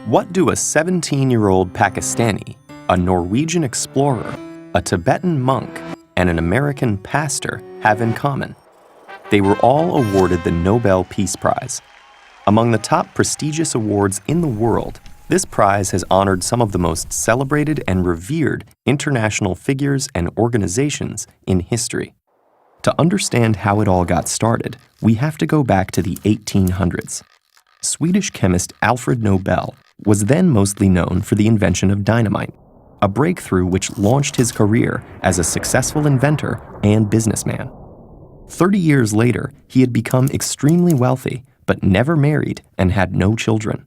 What do a 17-year-old Pakistani, a Norwegian explorer, a Tibetan monk, and an American pastor have in common? They were all awarded the Nobel Peace Prize. Among the top prestigious awards in the world, this prize has honored some of the most celebrated and revered international figures and organizations in history. To understand how it all got started, we have to go back to the 1800s. Swedish chemist Alfred Nobel was then mostly known for the invention of dynamite, a breakthrough which launched his career as a successful inventor and businessman. 30 years later, he had become extremely wealthy, but never married and had no children.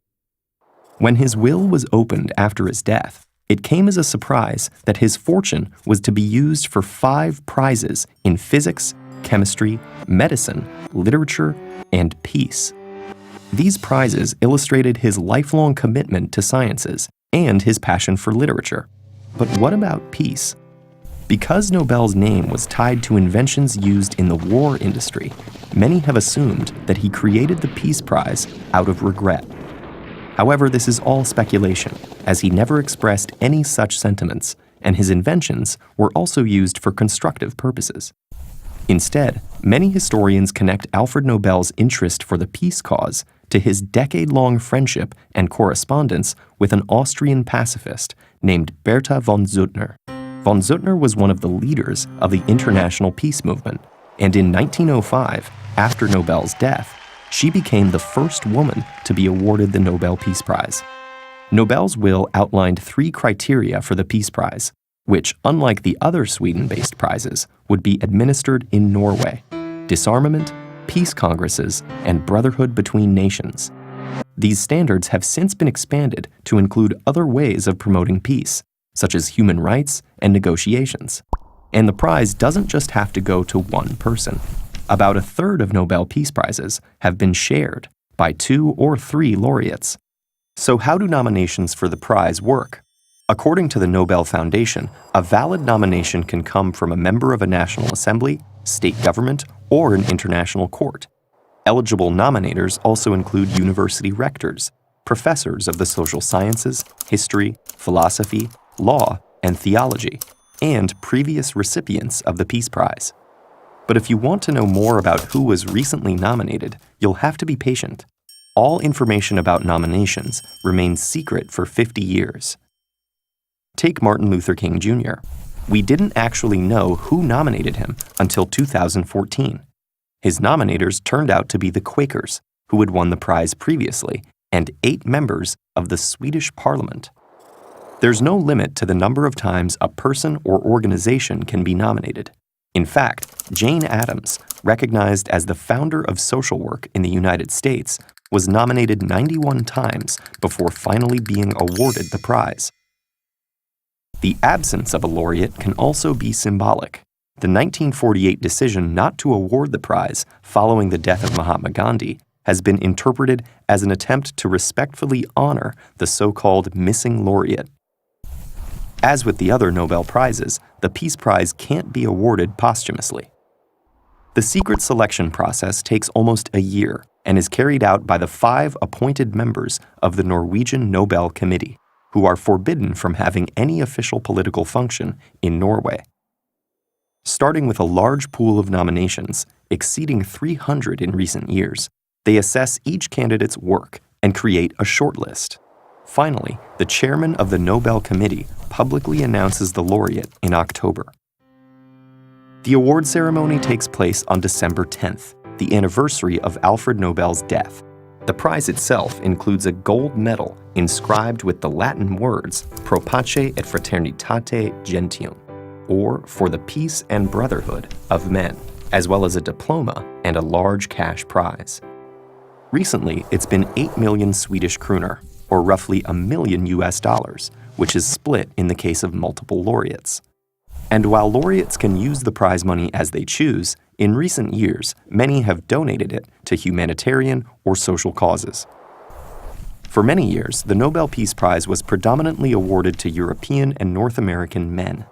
When his will was opened after his death, it came as a surprise that his fortune was to be used for 5 prizes in physics, chemistry, medicine, literature, and peace. These prizes illustrated his lifelong commitment to sciences and his passion for literature. But what about peace? Because Nobel's name was tied to inventions used in the war industry, many have assumed that he created the Peace Prize out of regret. However, this is all speculation, as he never expressed any such sentiments, and his inventions were also used for constructive purposes. Instead, many historians connect Alfred Nobel's interest for the peace cause to his decade-long friendship and correspondence with an Austrian pacifist named Bertha von Suttner. Von Suttner was one of the leaders of the international peace movement, and in 1905, after Nobel's death, she became the first woman to be awarded the Nobel Peace Prize. Nobel's will outlined 3 criteria for the Peace Prize, which, unlike the other Sweden-based prizes, would be administered in Norway: disarmament, peace congresses, and brotherhood between nations. These standards have since been expanded to include other ways of promoting peace, such as human rights and negotiations. And the prize doesn't just have to go to one person. About 1/3 of Nobel Peace Prizes have been shared by 2 or 3 laureates. So how do nominations for the prize work? According to the Nobel Foundation, a valid nomination can come from a member of a national assembly, state government, or an international court. Eligible nominators also include university rectors, professors of the social sciences, history, philosophy, law, and theology, and previous recipients of the Peace Prize. But if you want to know more about who was recently nominated, you'll have to be patient. All information about nominations remains secret for 50 years. Take Martin Luther King Jr. We didn't actually know who nominated him until 2014. His nominators turned out to be the Quakers, who had won the prize previously, and 8 members of the Swedish parliament. There's no limit to the number of times a person or organization can be nominated. In fact, Jane Addams, recognized as the founder of social work in the United States, was nominated 91 times before finally being awarded the prize. The absence of a laureate can also be symbolic. The 1948 decision not to award the prize following the death of Mahatma Gandhi has been interpreted as an attempt to respectfully honor the so-called missing laureate. As with the other Nobel Prizes, the Peace Prize can't be awarded posthumously. The secret selection process takes almost a year and is carried out by the 5 appointed members of the Norwegian Nobel Committee, who are forbidden from having any official political function in Norway. Starting with a large pool of nominations, exceeding 300 in recent years, they assess each candidate's work and create a shortlist. Finally, the chairman of the Nobel Committee publicly announces the laureate in October. The award ceremony takes place on December 10th, the anniversary of Alfred Nobel's death. The prize itself includes a gold medal inscribed with the Latin words Pro Pace et Fraternitate Gentium, or for the peace and brotherhood of men, as well as a diploma and a large cash prize. Recently, it's been 8 million Swedish kroner, or roughly $1 million, which is split in the case of multiple laureates. And while laureates can use the prize money as they choose, in recent years, many have donated it to humanitarian or social causes. For many years, the Nobel Peace Prize was predominantly awarded to European and North American men.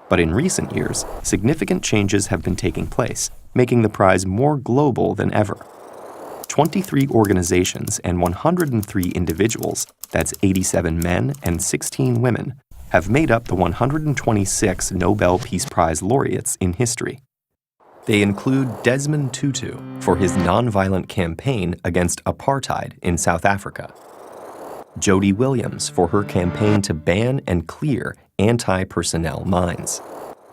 But in recent years, significant changes have been taking place, making the prize more global than ever. 23 organizations and 103 individuals that's 87 men and 16 women, have made up the 126 Nobel Peace Prize laureates in history. They include Desmond Tutu for his nonviolent campaign against apartheid in South Africa, Jody Williams for her campaign to ban and clear anti-personnel mines,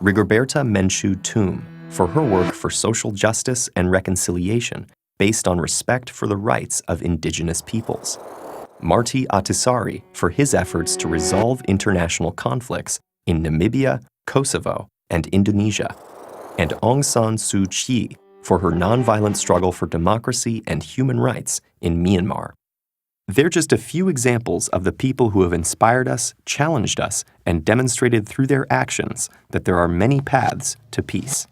Rigoberta Menchú Tum for her work for social justice and reconciliation based on respect for the rights of indigenous peoples, Marty Ahtisaari for his efforts to resolve international conflicts in Namibia, Kosovo, and Indonesia, and Aung San Suu Kyi for her nonviolent struggle for democracy and human rights in Myanmar. They're just a few examples of the people who have inspired us, challenged us, and demonstrated through their actions that there are many paths to peace.